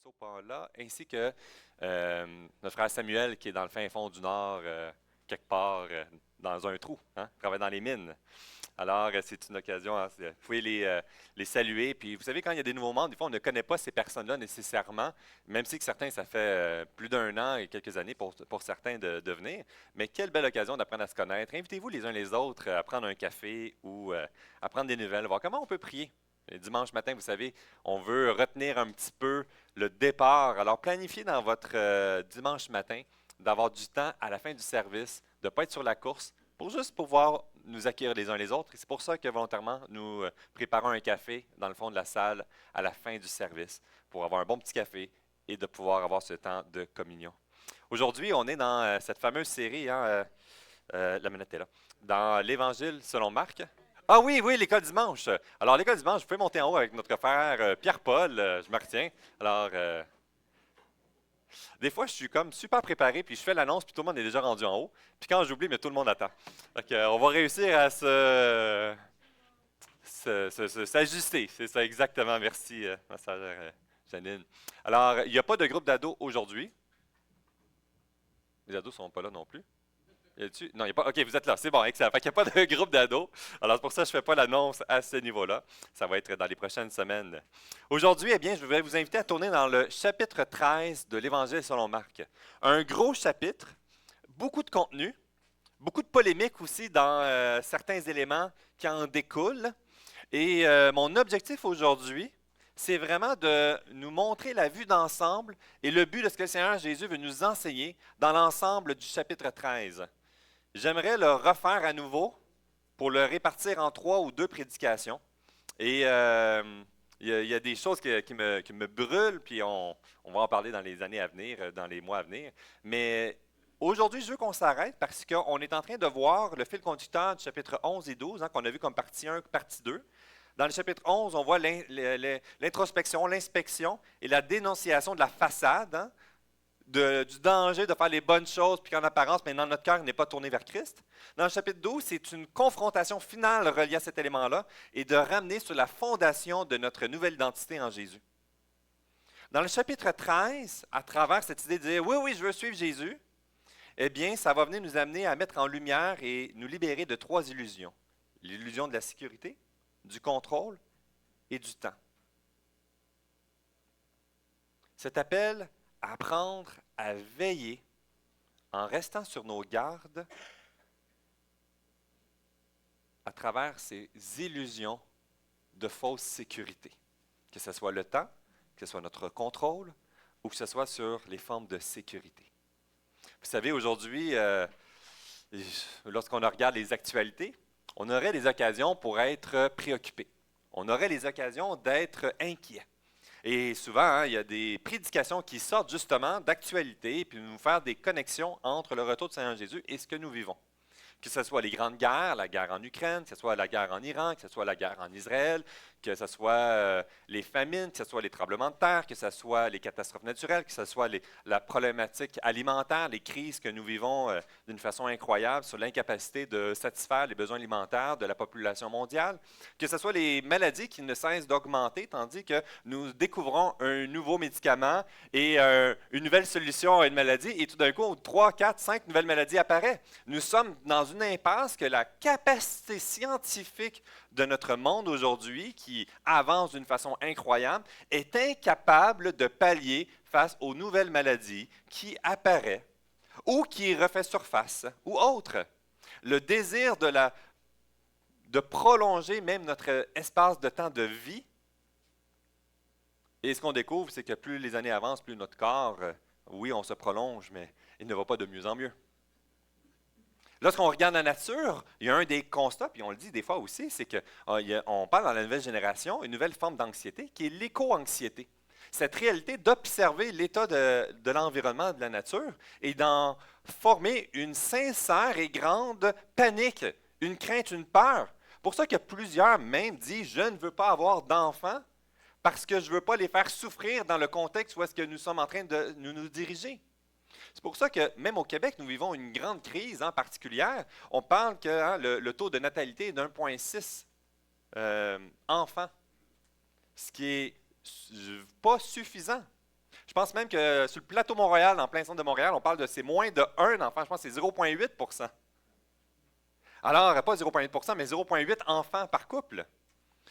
Sopan-là, ainsi que notre frère Samuel qui est dans le fin fond du Nord, quelque part dans un trou, hein, travaille dans les mines. Alors, c'est une occasion, hein, vous pouvez les saluer. Puis, vous savez, quand il y a des nouveaux membres, des fois, on ne connaît pas ces personnes-là nécessairement, même si que certains, ça fait plus d'un an et quelques années pour certains de venir. Mais quelle belle occasion d'apprendre à se connaître. Invitez-vous les uns les autres à prendre un café ou à prendre des nouvelles, voir comment on peut prier. Et dimanche matin, vous savez, on veut retenir un petit peu le départ. Alors, planifiez dans votre dimanche matin d'avoir du temps à la fin du service, de ne pas être sur la course, pour juste pouvoir nous accueillir les uns les autres. Et c'est pour ça que volontairement, nous préparons un café dans le fond de la salle à la fin du service, pour avoir un bon petit café et de pouvoir avoir ce temps de communion. Aujourd'hui, on est dans cette fameuse série, hein, la minute est là, dans l'Évangile selon Marc. Ah oui, oui, l'école dimanche. Alors, l'école dimanche, vous pouvez monter en haut avec notre frère Pierre-Paul, je me retiens. Alors, des fois, je suis comme super préparé, puis je fais l'annonce, puis tout le monde est déjà rendu en haut. Puis quand j'oublie, mais tout le monde attend. Donc, on va réussir à s'ajuster. C'est ça exactement. Merci, ma sœur Janine. Alors, il n'y a pas de groupe d'ados aujourd'hui. Les ados ne sont pas là non plus. Y a-tu? Non, il n'y a pas. OK, vous êtes là. C'est bon, excellent. Fait qu'il n'y a pas de groupe d'ados. Alors, c'est pour ça que je ne fais pas l'annonce à ce niveau-là. Ça va être dans les prochaines semaines. Aujourd'hui, eh bien, je vais vous inviter à tourner dans le chapitre 13 de l'Évangile selon Marc. Un gros chapitre, beaucoup de contenu, beaucoup de polémiques aussi dans certains éléments qui en découlent. Et mon objectif aujourd'hui, c'est vraiment de nous montrer la vue d'ensemble et le but de ce que le Seigneur Jésus veut nous enseigner dans l'ensemble du chapitre 13. J'aimerais le refaire à nouveau pour le répartir en trois ou deux prédications. Et il y a des choses qui me brûlent, puis on va en parler dans les années à venir, dans les mois à venir. Mais aujourd'hui, je veux qu'on s'arrête parce qu'on est en train de voir le fil conducteur du chapitre 11 et 12, hein, qu'on a vu comme partie 1, partie 2. Dans le chapitre 11, on voit l'introspection, l'inspection et la dénonciation de la façade, hein, du danger de faire les bonnes choses, puis qu'en apparence, maintenant, notre cœur n'est pas tourné vers Christ. Dans le chapitre 12, c'est une confrontation finale reliée à cet élément-là et de ramener sur la fondation de notre nouvelle identité en Jésus. Dans le chapitre 13, à travers cette idée de dire oui, oui, je veux suivre Jésus, eh bien, ça va venir nous amener à mettre en lumière et nous libérer de trois illusions. L'illusion de la sécurité, du contrôle et du temps. Cet appel à apprendre à veiller en restant sur nos gardes à travers ces illusions de fausse sécurité. Que ce soit le temps, que ce soit notre contrôle ou que ce soit sur les formes de sécurité. Vous savez, aujourd'hui, lorsqu'on regarde les actualités, on aurait des occasions pour être préoccupé. On aurait les occasions d'être inquiet. Et souvent, hein, il y a des prédications qui sortent justement d'actualité, puis nous faire des connexions entre le retour du Seigneur Jésus et ce que nous vivons. Que ce soit les grandes guerres, la guerre en Ukraine, que ce soit la guerre en Iran, que ce soit la guerre en Israël, que ce soit les famines, que ce soit les tremblements de terre, que ce soit les catastrophes naturelles, que ce soit la problématique alimentaire, les crises que nous vivons d'une façon incroyable sur l'incapacité de satisfaire les besoins alimentaires de la population mondiale, que ce soit les maladies qui ne cessent d'augmenter, tandis que nous découvrons un nouveau médicament et une nouvelle solution à une maladie, et tout d'un coup, 3, 4, 5 nouvelles maladies apparaissent. Nous sommes dans une impasse que la capacité scientifique de notre monde aujourd'hui, qui avance d'une façon incroyable, est incapable de pallier face aux nouvelles maladies qui apparaissent ou qui refait surface ou autres. Le désir de prolonger même notre espace de temps de vie. Et ce qu'on découvre, c'est que plus les années avancent, plus notre corps, oui, on se prolonge, mais il ne va pas de mieux en mieux. Lorsqu'on regarde la nature, il y a un des constats, puis on le dit des fois aussi, c'est qu'on parle dans la nouvelle génération une nouvelle forme d'anxiété qui est l'éco-anxiété. Cette réalité d'observer l'état de l'environnement, de la nature, et d'en former une sincère et grande panique, une crainte, une peur. Pour ça que plusieurs même disent « je ne veux pas avoir d'enfants parce que je ne veux pas les faire souffrir dans le contexte où est-ce que nous sommes en train de nous diriger ». C'est pour ça que même au Québec, nous vivons une grande crise en particulière. On parle que hein, le taux de natalité est d'1,6 enfants, ce qui n'est pas suffisant. Je pense même que sur le plateau Mont-Royal, en plein centre de Montréal, on parle de c'est moins de 1 enfant. Je pense que c'est 0,8 %. Alors, pas 0,8 %, mais 0,8 enfants par couple.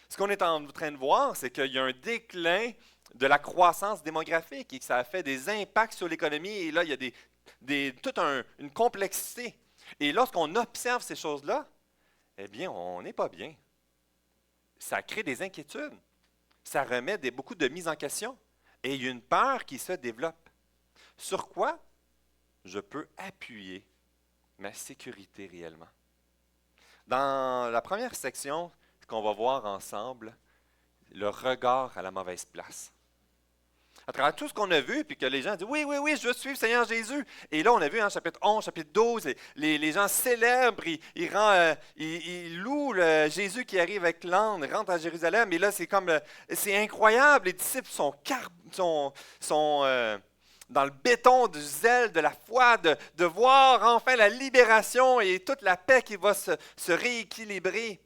Ce qu'on est en train de voir, c'est qu'il y a un déclin de la croissance démographique et que ça a fait des impacts sur l'économie. Et là, il y a toute une complexité. Et lorsqu'on observe ces choses-là, eh bien, on n'est pas bien. Ça crée des inquiétudes. Ça remet beaucoup de mises en question. Et il y a une peur qui se développe. Sur quoi je peux appuyer ma sécurité réellement? Dans la première section, ce qu'on va voir ensemble, le regard à la mauvaise place. À travers tout ce qu'on a vu, puis que les gens disent « Oui, oui, oui, je veux suivre Seigneur Jésus ». Et là, on a vu en chapitre 11, chapitre 12, les gens célèbrent, ils louent Jésus qui arrive avec l'âne, rentre à Jérusalem. Et là, c'est incroyable, les disciples sont dans le béton du zèle, de la foi, de voir enfin la libération et toute la paix qui va se rééquilibrer.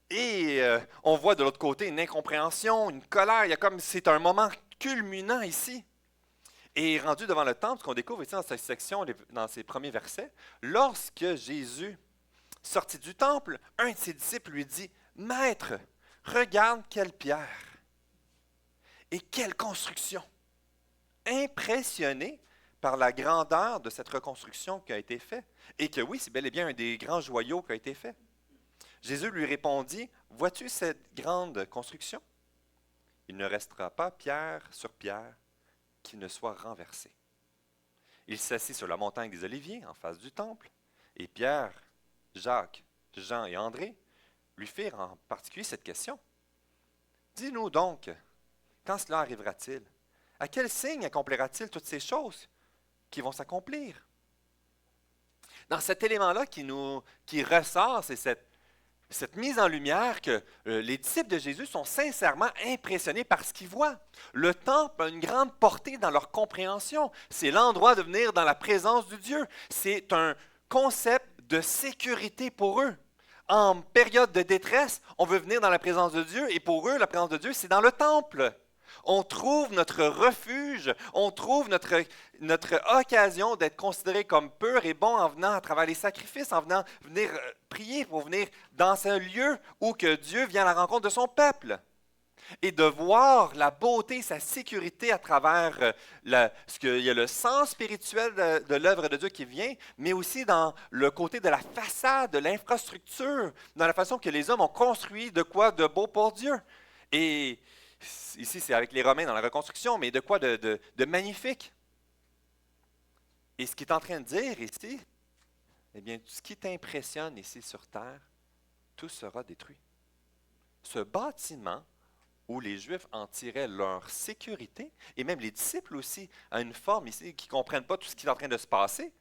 Et on voit de l'autre côté une incompréhension, une colère. C'est un moment culminant ici. Et rendu devant le temple, ce qu'on découvre ici dans cette section, dans ces premiers versets, lorsque Jésus sortit du temple, un de ses disciples lui dit « Maître, regarde quelle pierre et quelle construction !» Impressionné par la grandeur de cette reconstruction qui a été faite. Et que oui, c'est bel et bien un des grands joyaux qui a été fait. Jésus lui répondit, « Vois-tu cette grande construction? Il ne restera pas pierre sur pierre qui ne soit renversée. » Il s'assit sur la montagne des Oliviers, en face du temple, et Pierre, Jacques, Jean et André lui firent en particulier cette question. « Dis-nous donc, quand cela arrivera-t-il? À quel signe accomplira-t-il toutes ces choses qui vont s'accomplir? » Dans cet élément-là qui ressort, c'est cette mise en lumière que les disciples de Jésus sont sincèrement impressionnés par ce qu'ils voient. Le temple a une grande portée dans leur compréhension. C'est l'endroit de venir dans la présence de Dieu. C'est un concept de sécurité pour eux. En période de détresse, on veut venir dans la présence de Dieu et pour eux, la présence de Dieu, c'est dans le temple. On trouve notre refuge, on trouve notre occasion d'être considéré comme pur et bon en venant à travers les sacrifices, en venir prier, pour venir dans ce lieu où que Dieu vient à la rencontre de son peuple. Et de voir la beauté, sa sécurité à travers il y a le sens spirituel de l'œuvre de Dieu qui vient, mais aussi dans le côté de la façade, de l'infrastructure, dans la façon que les hommes ont construit de quoi de beau pour Dieu. Et ici, c'est avec les Romains dans la reconstruction, mais de quoi de magnifique. Et ce qu'il est en train de dire ici, eh bien, ce qui t'impressionne ici sur terre, tout sera détruit. Ce bâtiment où les Juifs en tiraient leur sécurité, et même les disciples aussi, à une forme ici, qui ne comprennent pas tout ce qui est en train de se passer.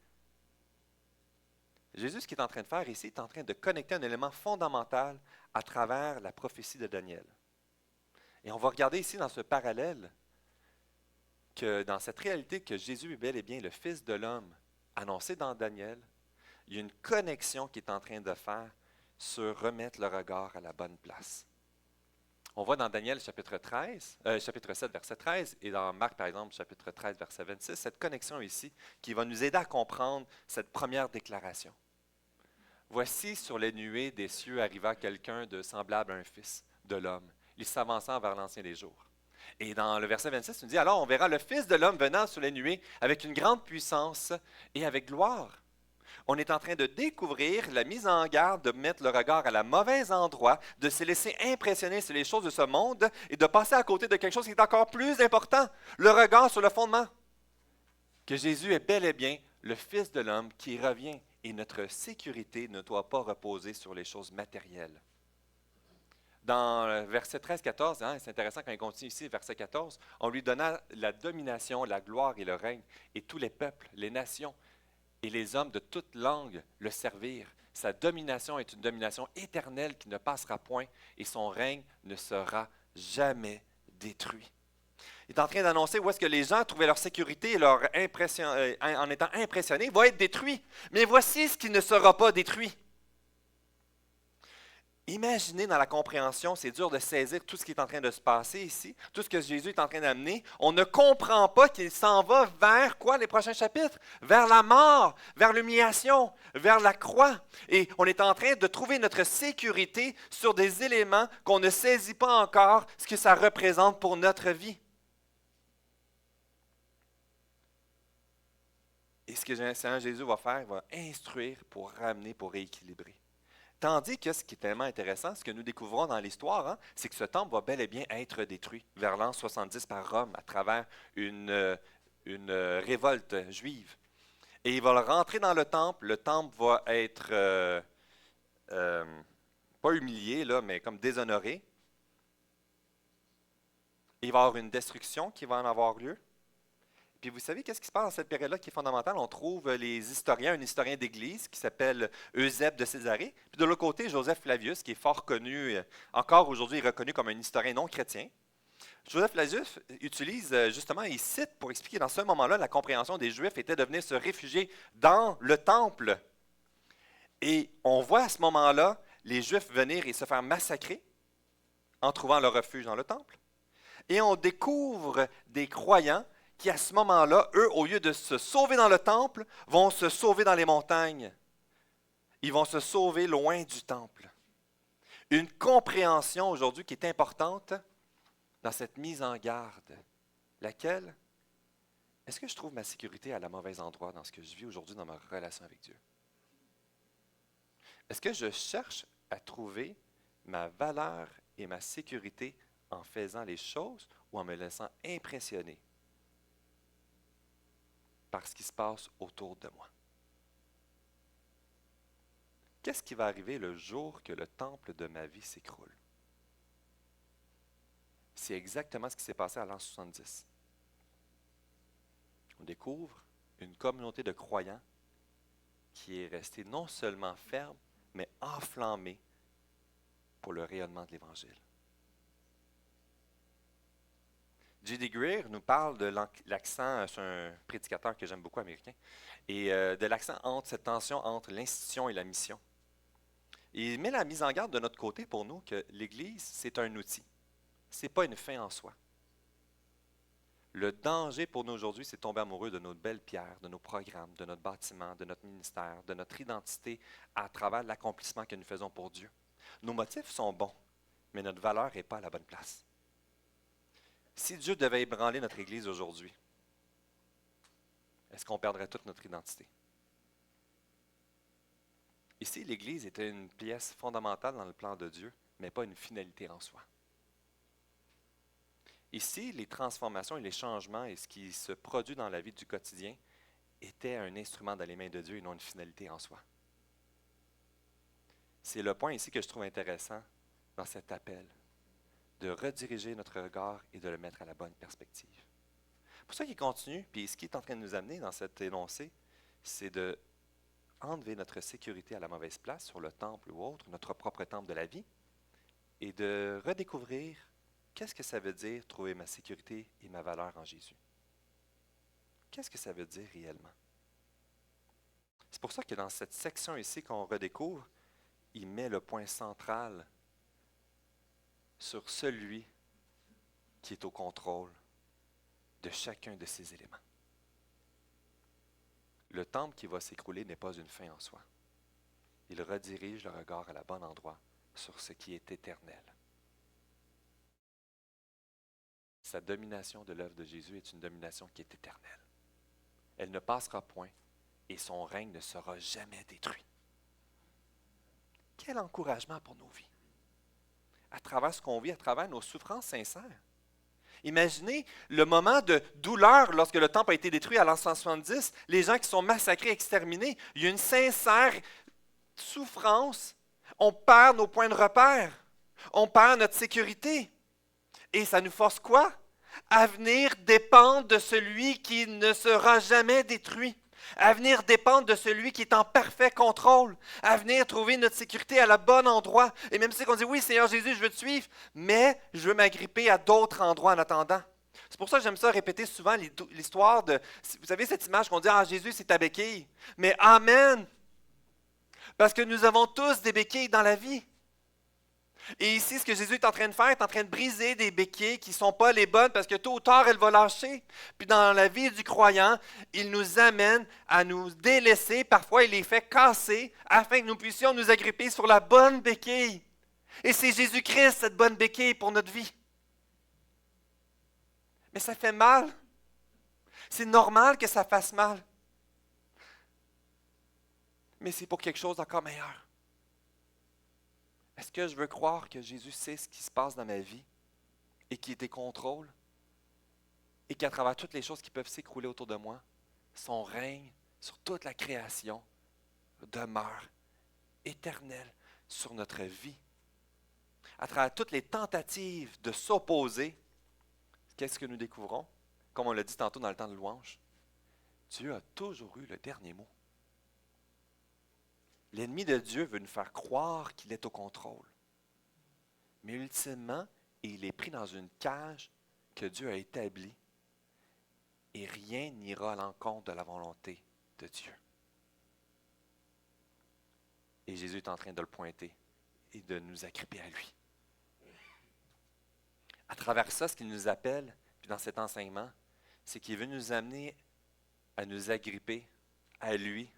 Jésus, ce qu'il est en train de faire ici, est en train de connecter un élément fondamental à travers la prophétie de Daniel. Et on va regarder ici dans ce parallèle que dans cette réalité que Jésus est bel et bien le Fils de l'homme annoncé dans Daniel, il y a une connexion qui est en train de faire sur remettre le regard à la bonne place. On voit dans Daniel chapitre 7, verset 13, et dans Marc, par exemple, chapitre 13, verset 26, cette connexion ici qui va nous aider à comprendre cette première déclaration. « Voici sur les nuées des cieux arriva quelqu'un de semblable à un fils de l'homme. Il s'avança vers l'ancien des jours. » Et dans le verset 26, il nous dit « Alors on verra le Fils de l'homme venant sur les nuées avec une grande puissance et avec gloire. » On est en train de découvrir la mise en garde, de mettre le regard à la mauvais endroit, de se laisser impressionner sur les choses de ce monde et de passer à côté de quelque chose qui est encore plus important, le regard sur le fondement. Que Jésus est bel et bien le Fils de l'homme qui revient et notre sécurité ne doit pas reposer sur les choses matérielles. Dans le verset 13-14, c'est intéressant quand il continue ici, verset 14, on lui donna la domination, la gloire et le règne, et tous les peuples, les nations, et les hommes de toute langue le servirent. Sa domination est une domination éternelle qui ne passera point et son règne ne sera jamais détruit. Il est en train d'annoncer où est-ce que les gens trouvaient leur sécurité et en étant impressionnés, va être détruit. Mais voici ce qui ne sera pas détruit. Imaginez dans la compréhension, c'est dur de saisir tout ce qui est en train de se passer ici, tout ce que Jésus est en train d'amener. On ne comprend pas qu'il s'en va vers quoi les prochains chapitres? Vers la mort, vers l'humiliation, vers la croix. Et on est en train de trouver notre sécurité sur des éléments qu'on ne saisit pas encore, ce que ça représente pour notre vie. Et ce que le Seigneur Jésus va faire, il va instruire pour ramener, pour rééquilibrer. Tandis que ce qui est tellement intéressant, ce que nous découvrons dans l'histoire, c'est que ce temple va bel et bien être détruit vers l'an 70 par Rome à travers une révolte juive. Et il va rentrer dans le temple va être, pas humilié, là, mais comme déshonoré. Et il va y avoir une destruction qui va en avoir lieu. Puis vous savez qu'est-ce qui se passe dans cette période-là qui est fondamentale? On trouve les historiens, un historien d'Église qui s'appelle Eusèbe de Césarée. Puis de l'autre côté, Joseph Flavius, qui est fort connu, encore aujourd'hui reconnu comme un historien non chrétien. Joseph Flavius utilise justement, il cite pour expliquer dans ce moment-là, la compréhension des Juifs était de venir se réfugier dans le temple. Et on voit à ce moment-là les Juifs venir et se faire massacrer en trouvant leur refuge dans le temple. Et on découvre des croyants qui, à ce moment-là, eux, au lieu de se sauver dans le temple, vont se sauver dans les montagnes. Ils vont se sauver loin du temple. Une compréhension aujourd'hui qui est importante dans cette mise en garde. Laquelle? Est-ce que je trouve ma sécurité à la mauvais endroit dans ce que je vis aujourd'hui dans ma relation avec Dieu? Est-ce que je cherche à trouver ma valeur et ma sécurité en faisant les choses ou en me laissant impressionner par ce qui se passe autour de moi? Qu'est-ce qui va arriver le jour que le temple de ma vie s'écroule? C'est exactement ce qui s'est passé à l'an 70. On découvre une communauté de croyants qui est restée non seulement ferme, mais enflammée pour le rayonnement de l'Évangile. J.D. Greer nous parle de l'accent, c'est un prédicateur que j'aime beaucoup américain, et de l'accent entre cette tension entre l'institution et la mission. Il met la mise en garde de notre côté pour nous que l'Église, c'est un outil. Ce n'est pas une fin en soi. Le danger pour nous aujourd'hui, c'est de tomber amoureux de nos belles pierres, de nos programmes, de notre bâtiment, de notre ministère, de notre identité à travers l'accomplissement que nous faisons pour Dieu. Nos motifs sont bons, mais notre valeur n'est pas à la bonne place. Si Dieu devait ébranler notre Église aujourd'hui, est-ce qu'on perdrait toute notre identité? Ici, l'Église était une pièce fondamentale dans le plan de Dieu, mais pas une finalité en soi. Ici, les transformations et les changements et ce qui se produit dans la vie du quotidien étaient un instrument dans les mains de Dieu et non une finalité en soi. C'est le point ici que je trouve intéressant dans cet appel, de rediriger notre regard et de le mettre à la bonne perspective. Pour ça qu'il continue, puis ce qui est en train de nous amener dans cet énoncé, c'est de enlever notre sécurité à la mauvaise place, sur le temple ou autre, notre propre temple de la vie, et de redécouvrir qu'est-ce que ça veut dire trouver ma sécurité et ma valeur en Jésus. Qu'est-ce que ça veut dire réellement? C'est pour ça que dans cette section ici qu'on redécouvre, il met le point central sur celui qui est au contrôle de chacun de ces éléments. Le temple qui va s'écrouler n'est pas une fin en soi. Il redirige le regard à la bon endroit sur ce qui est éternel. Sa domination de l'œuvre de Jésus est une domination qui est éternelle. Elle ne passera point et son règne ne sera jamais détruit. Quel encouragement pour nos vies! À travers ce qu'on vit, à travers nos souffrances sincères. Imaginez le moment de douleur lorsque le temple a été détruit à l'an 170, les gens qui sont massacrés, exterminés. Il y a une sincère souffrance. On perd nos points de repère. On perd notre sécurité. Et ça nous force quoi? À venir dépendre de celui qui ne sera jamais détruit. À venir dépendre de celui qui est en parfait contrôle. À venir trouver notre sécurité à la bonne endroit. Et même si on dit, oui, Seigneur Jésus, je veux te suivre, mais je veux m'agripper à d'autres endroits en attendant. C'est pour ça que j'aime ça répéter souvent l'histoire de, vous savez cette image qu'on dit, ah Jésus, c'est ta béquille. Mais Amen! Parce que nous avons tous des béquilles dans la vie. Et ici, ce que Jésus est en train de faire, il est en train de briser des béquilles qui ne sont pas les bonnes parce que tôt ou tard, elle va lâcher. Puis dans la vie du croyant, il nous amène à nous délaisser. Parfois, il les fait casser afin que nous puissions nous agripper sur la bonne béquille. Et c'est Jésus-Christ, cette bonne béquille pour notre vie. Mais ça fait mal. C'est normal que ça fasse mal. Mais c'est pour quelque chose d'encore meilleur. Est-ce que je veux croire que Jésus sait ce qui se passe dans ma vie et qu'il est contrôle et qu'à travers toutes les choses qui peuvent s'écrouler autour de moi, son règne sur toute la création demeure éternel sur notre vie. À travers toutes les tentatives de s'opposer, qu'est-ce que nous découvrons? Comme on l'a dit tantôt dans le temps de louange, Dieu a toujours eu le dernier mot. L'ennemi de Dieu veut nous faire croire qu'il est au contrôle. Mais ultimement, il est pris dans une cage que Dieu a établie et rien n'ira à l'encontre de la volonté de Dieu. Et Jésus est en train de le pointer et de nous agripper à lui. À travers ça, ce qu'il nous appelle, puis dans cet enseignement, c'est qu'il veut nous amener à nous agripper à lui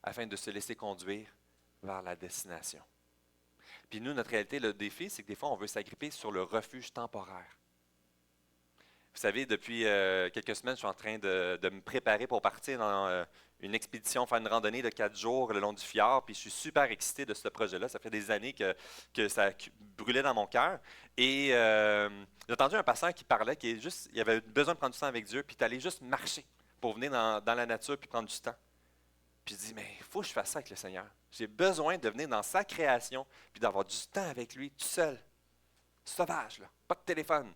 afin de se laisser conduire vers la destination. Puis nous, notre réalité, le défi, c'est que des fois, on veut s'agripper sur le refuge temporaire. Vous savez, depuis quelques semaines, je suis en train de me préparer pour partir dans une expédition, faire une randonnée de 4 jours le long du fjord, puis je suis super excité de ce projet-là. Ça fait des années que ça brûlait dans mon cœur. Et j'ai entendu un pasteur qui parlait, il avait besoin de prendre du temps avec Dieu, puis d'aller juste marcher pour venir dans la nature, puis prendre du temps. Puis je dis, mais il faut que je fasse ça avec le Seigneur. J'ai besoin de venir dans sa création, puis d'avoir du temps avec lui, tout seul. Sauvage, là, pas de téléphone.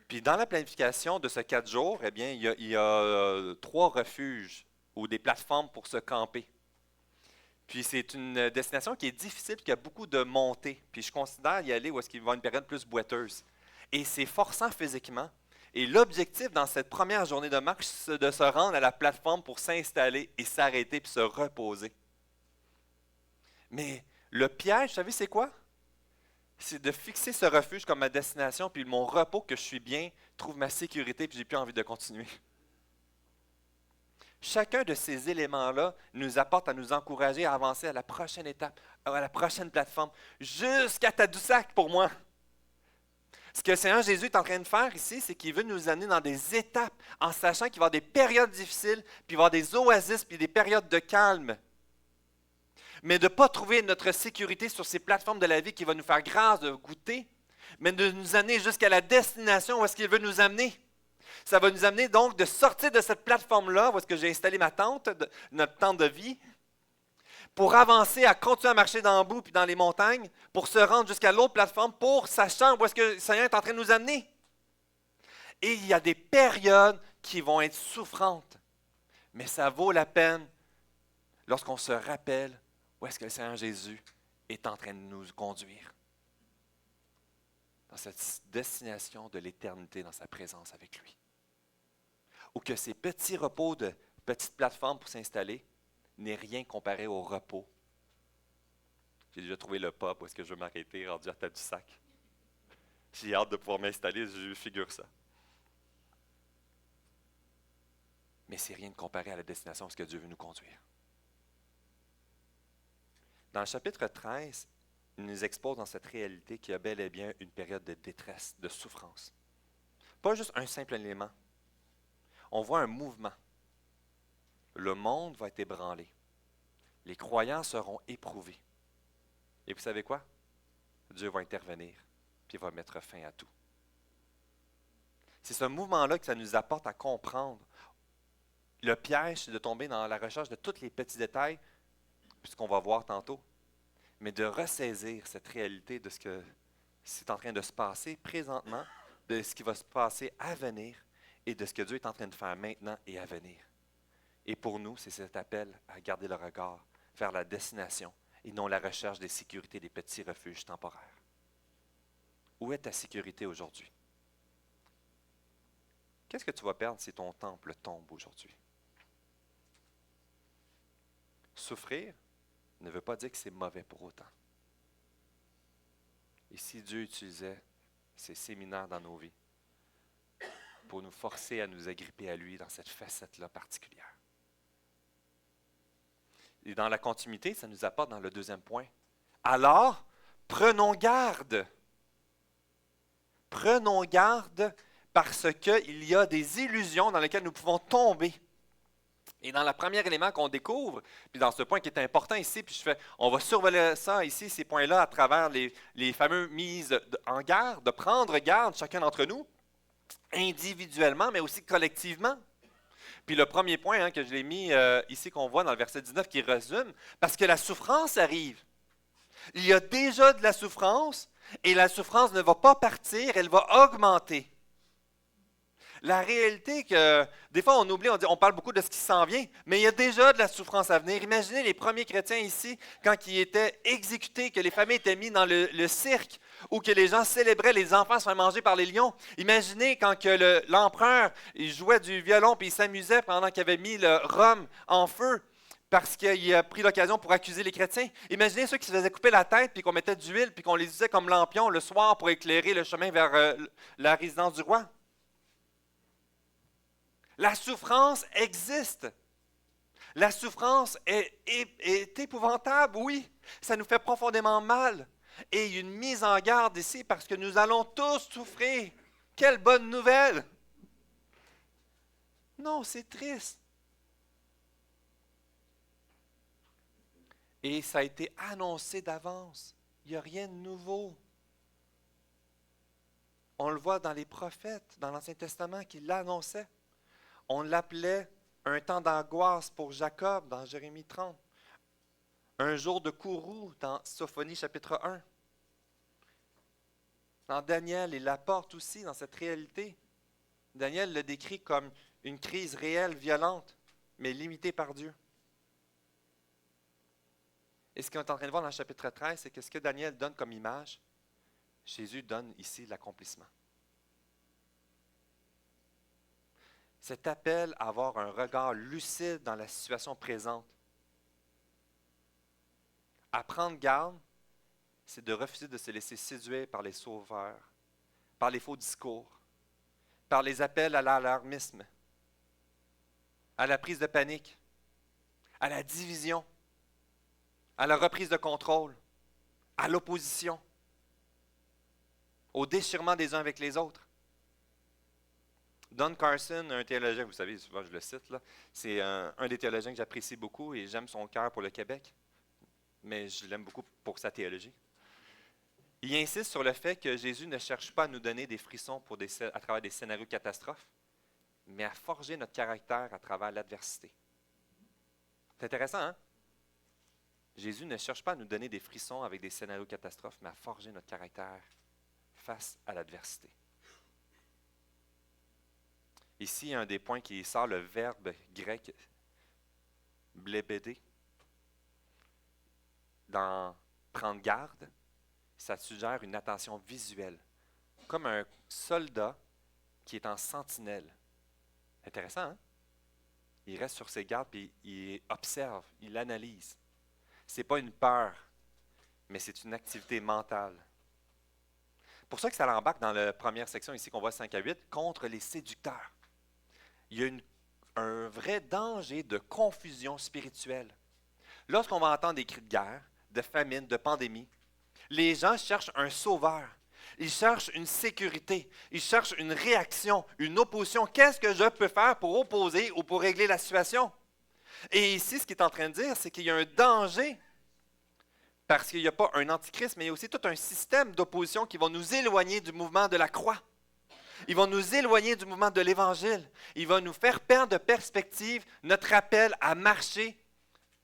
Puis dans la planification de ce 4 jours, eh bien, il y a 3 refuges ou des plateformes pour se camper. Puis c'est une destination qui est difficile, qui a beaucoup de montées. Puis je considère y aller où est-ce qu'il va y avoir une période plus boiteuse. Et c'est forçant physiquement. Et l'objectif dans cette première journée de marche, c'est de se rendre à la plateforme pour s'installer et s'arrêter puis se reposer. Mais le piège, vous savez, c'est quoi? C'est de fixer ce refuge comme ma destination, puis mon repos, que je suis bien, trouve ma sécurité, puis j'ai plus envie de continuer. Chacun de ces éléments-là nous apporte à nous encourager à avancer à la prochaine étape, à la prochaine plateforme, jusqu'à Tadoussac pour moi. Ce que le Seigneur Jésus est en train de faire ici, c'est qu'il veut nous amener dans des étapes en sachant qu'il va y avoir des périodes difficiles, puis il va y avoir des oasis, puis des périodes de calme. Mais de ne pas trouver notre sécurité sur ces plateformes de la vie qui va nous faire grâce de goûter, mais de nous amener jusqu'à la destination où est-ce qu'il veut nous amener. Ça va nous amener donc de sortir de cette plateforme-là, où est-ce que j'ai installé ma tente, notre tente de vie, pour avancer, à continuer à marcher dans le bout puis dans les montagnes, pour se rendre jusqu'à l'autre plateforme, pour sachant où est-ce que le Seigneur est en train de nous amener. Et il y a des périodes qui vont être souffrantes, mais ça vaut la peine lorsqu'on se rappelle où est-ce que le Seigneur Jésus est en train de nous conduire. Dans cette destination de l'éternité, dans sa présence avec lui. Ou que ces petits repos de petites plateformes pour s'installer n'est rien comparé au repos. J'ai déjà trouvé le pub où est-ce que je veux m'arrêter, rendu à Tadoussac. J'ai hâte de pouvoir m'installer, je figure ça. Mais c'est rien de comparé à la destination où est-ce que Dieu veut nous conduire. Dans le chapitre 13, il nous expose dans cette réalité qu'il y a bel et bien une période de détresse, de souffrance. Pas juste un simple élément. On voit un mouvement. Le monde va être ébranlé. Les croyants seront éprouvés. Et vous savez quoi? Dieu va intervenir, puis il va mettre fin à tout. C'est ce mouvement-là que ça nous apporte à comprendre. Le piège, c'est de tomber dans la recherche de tous les petits détails, puisqu'on va voir tantôt, mais de ressaisir cette réalité de ce que c'est en train de se passer présentement, de ce qui va se passer à venir et de ce que Dieu est en train de faire maintenant et à venir. Et pour nous, c'est cet appel à garder le regard vers la destination et non la recherche des sécurités des petits refuges temporaires. Où est ta sécurité aujourd'hui? Qu'est-ce que tu vas perdre si ton temple tombe aujourd'hui? Souffrir ne veut pas dire que c'est mauvais pour autant. Et si Dieu utilisait ces séminaires dans nos vies pour nous forcer à nous agripper à lui dans cette facette-là particulière. Et dans la continuité, ça nous apporte dans le deuxième point. Alors, prenons garde. Prenons garde parce qu'il y a des illusions dans lesquelles nous pouvons tomber. Et dans le premier élément qu'on découvre, puis dans ce point qui est important ici, puis on va survoler ça ici, ces points-là, à travers les fameuses mises en garde, de prendre garde chacun d'entre nous, individuellement, mais aussi collectivement. Puis le premier point que je l'ai mis ici, qu'on voit dans le verset 19, qui résume, parce que la souffrance arrive. Il y a déjà de la souffrance, et la souffrance ne va pas partir, elle va augmenter. La réalité que, des fois on oublie, on parle beaucoup de ce qui s'en vient, mais il y a déjà de la souffrance à venir. Imaginez les premiers chrétiens ici, quand ils étaient exécutés, que les familles étaient mises dans le cirque, ou que les gens célébraient, les enfants se faisaient manger par les lions. Imaginez quand que l'empereur il jouait du violon, puis il s'amusait pendant qu'il avait mis le Rome en feu, parce qu'il a pris l'occasion pour accuser les chrétiens. Imaginez ceux qui se faisaient couper la tête, puis qu'on mettait d'huile, puis qu'on les utilisait comme lampions le soir pour éclairer le chemin vers la résidence du roi. La souffrance existe. La souffrance est épouvantable, oui. Ça nous fait profondément mal. Et il y a une mise en garde ici parce que nous allons tous souffrir. Quelle bonne nouvelle! Non, c'est triste. Et ça a été annoncé d'avance. Il n'y a rien de nouveau. On le voit dans les prophètes, dans l'Ancien Testament, qui l'annonçaient. On l'appelait un temps d'angoisse pour Jacob dans Jérémie 30. Un jour de courroux dans Sophonie chapitre 1. Dans Daniel, il l'apporte aussi dans cette réalité. Daniel le décrit comme une crise réelle, violente, mais limitée par Dieu. Et ce qu'on est en train de voir dans le chapitre 13, c'est que ce que Daniel donne comme image, Jésus donne ici l'accomplissement. Cet appel à avoir un regard lucide dans la situation présente. À prendre garde, c'est de refuser de se laisser séduire par les sauveurs, par les faux discours, par les appels à l'alarmisme, à la prise de panique, à la division, à la reprise de contrôle, à l'opposition, au déchirement des uns avec les autres. Don Carson, un théologien, vous savez, souvent je le cite, là, c'est un des théologiens que j'apprécie beaucoup et j'aime son cœur pour le Québec, mais je l'aime beaucoup pour sa théologie. Il insiste sur le fait que Jésus ne cherche pas à nous donner des frissons à travers des scénarios catastrophes, mais à forger notre caractère à travers l'adversité. C'est intéressant, hein? Jésus ne cherche pas à nous donner des frissons avec des scénarios catastrophes, mais à forger notre caractère face à l'adversité. Ici, un des points qui sort le verbe grec blébédé. Dans prendre garde, ça suggère une attention visuelle, comme un soldat qui est en sentinelle. Intéressant, hein? Il reste sur ses gardes, puis il observe, il analyse. Ce n'est pas une peur, mais c'est une activité mentale. Pour ça que ça l'embarque dans la première section ici qu'on voit 5 à 8, contre les séducteurs. Il y a un vrai danger de confusion spirituelle. Lorsqu'on va entendre des cris de guerre, de famine, de pandémie, les gens cherchent un sauveur. Ils cherchent une sécurité. Ils cherchent une réaction, une opposition. Qu'est-ce que je peux faire pour opposer ou pour régler la situation? Et ici, ce qu'il est en train de dire, c'est qu'il y a un danger parce qu'il n'y a pas un antichrist, mais il y a aussi tout un système d'opposition qui va nous éloigner du mouvement de la croix. Il va nous éloigner du mouvement de l'Évangile. Il va nous faire perdre de perspective notre appel à marcher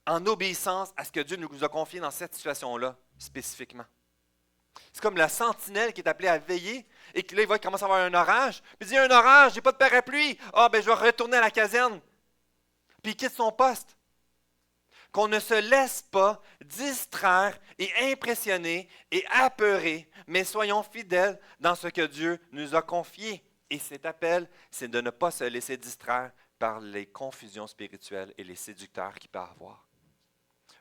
en obéissance à ce que Dieu nous a confié dans cette situation-là, spécifiquement. C'est comme la sentinelle qui est appelée à veiller et que là, il va commencer à avoir un orage. Puis il dit, il y a un orage, j'ai pas de parapluie. Ah, ben je vais retourner à la caserne. Puis il quitte son poste. Qu'on ne se laisse pas distraire et impressionner et apeurer, mais soyons fidèles dans ce que Dieu nous a confié. Et cet appel, c'est de ne pas se laisser distraire par les confusions spirituelles et les séducteurs qu'il peut y avoir.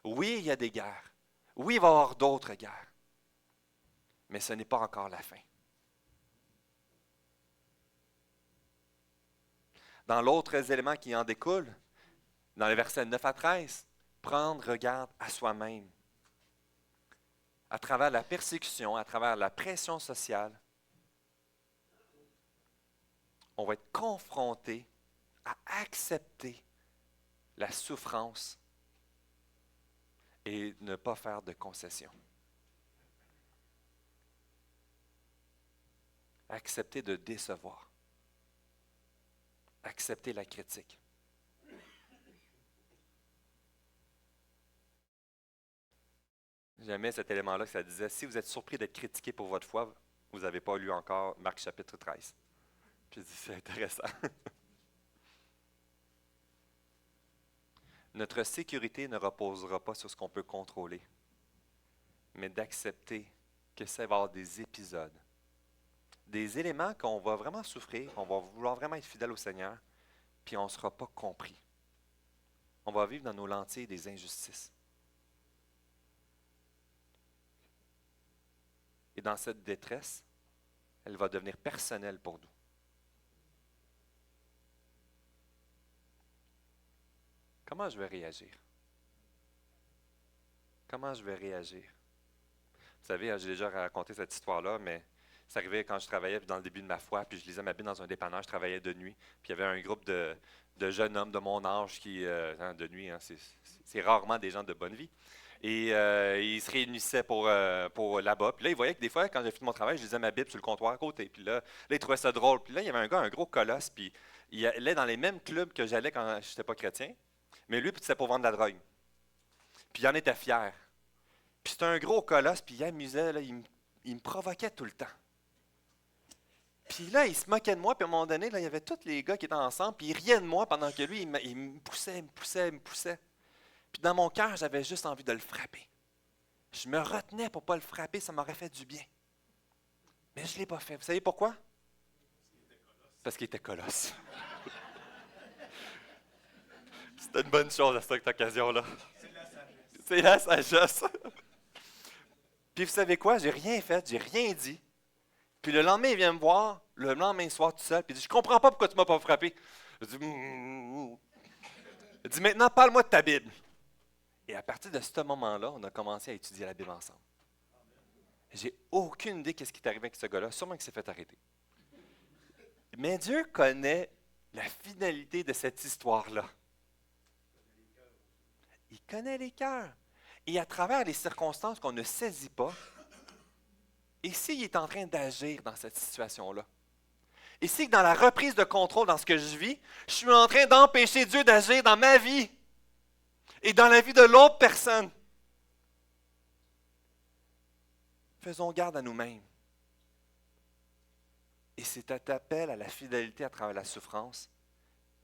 Oui, il y a des guerres. Oui, il va y avoir d'autres guerres. Mais ce n'est pas encore la fin. Dans l'autre élément qui en découle, dans les versets 9 à 13, prendre garde à soi-même. À travers la persécution, à travers la pression sociale, on va être confronté à accepter la souffrance et ne pas faire de concessions. Accepter de décevoir. Accepter la critique. J'aimais cet élément-là que ça disait, si vous êtes surpris d'être critiqué pour votre foi, vous n'avez pas lu encore Marc chapitre 13. Puis je dis, c'est intéressant. Notre sécurité ne reposera pas sur ce qu'on peut contrôler, mais d'accepter que ça va y avoir des épisodes, des éléments qu'on va vraiment souffrir, on va vouloir vraiment être fidèle au Seigneur, puis on ne sera pas compris. On va vivre dans nos lentilles des injustices. Et dans cette détresse, elle va devenir personnelle pour nous. Comment je vais réagir? Comment je vais réagir? Vous savez, j'ai déjà raconté cette histoire-là, mais ça arrivait quand je travaillais dans le début de ma foi, puis je lisais ma Bible dans un dépanneur, je travaillais de nuit, puis il y avait un groupe de jeunes hommes de mon âge qui, de nuit, c'est rarement des gens de bonne vie, et ils se réunissaient pour là-bas. Puis là, ils voyaient que des fois, quand j'ai fini mon travail, je lisais ma Bible sur le comptoir à côté, puis là, ils trouvaient ça drôle. Puis là, il y avait un gars, un gros colosse, puis il allait dans les mêmes clubs que j'allais quand je n'étais pas chrétien, mais lui, c'était pour vendre de la drogue. Puis il en était fier. Puis c'était un gros colosse, puis il amusait, là, il me provoquait tout le temps. Puis là, il se moquait de moi, puis à un moment donné, là, il y avait tous les gars qui étaient ensemble, puis il riait de moi pendant que lui, il me poussait. Puis dans mon cœur, j'avais juste envie de le frapper. Je me retenais pour ne pas le frapper, ça m'aurait fait du bien. Mais je ne l'ai pas fait. Vous savez pourquoi? Parce qu'il était colosse. C'était une bonne chose à cette occasion-là. C'est la sagesse. Puis vous savez quoi? J'ai rien fait, j'ai rien dit. Puis le lendemain, il vient me voir, le lendemain soir tout seul, puis il dit, je comprends pas pourquoi tu ne m'as pas frappé. Je dis, Il dit, maintenant, parle-moi de ta Bible. Et à partir de ce moment-là, on a commencé à étudier la Bible ensemble. J'ai aucune idée qu'est-ce qui est arrivé avec ce gars-là, sûrement qu'il s'est fait arrêter. Mais Dieu connaît la finalité de cette histoire-là. Il connaît les cœurs. Et à travers les circonstances qu'on ne saisit pas, ici, il est en train d'agir dans cette situation-là. Ici, dans la reprise de contrôle dans ce que je vis, je suis en train d'empêcher Dieu d'agir dans ma vie et dans la vie de l'autre personne. Faisons garde à nous-mêmes. Et c'est cet appel à la fidélité à travers la souffrance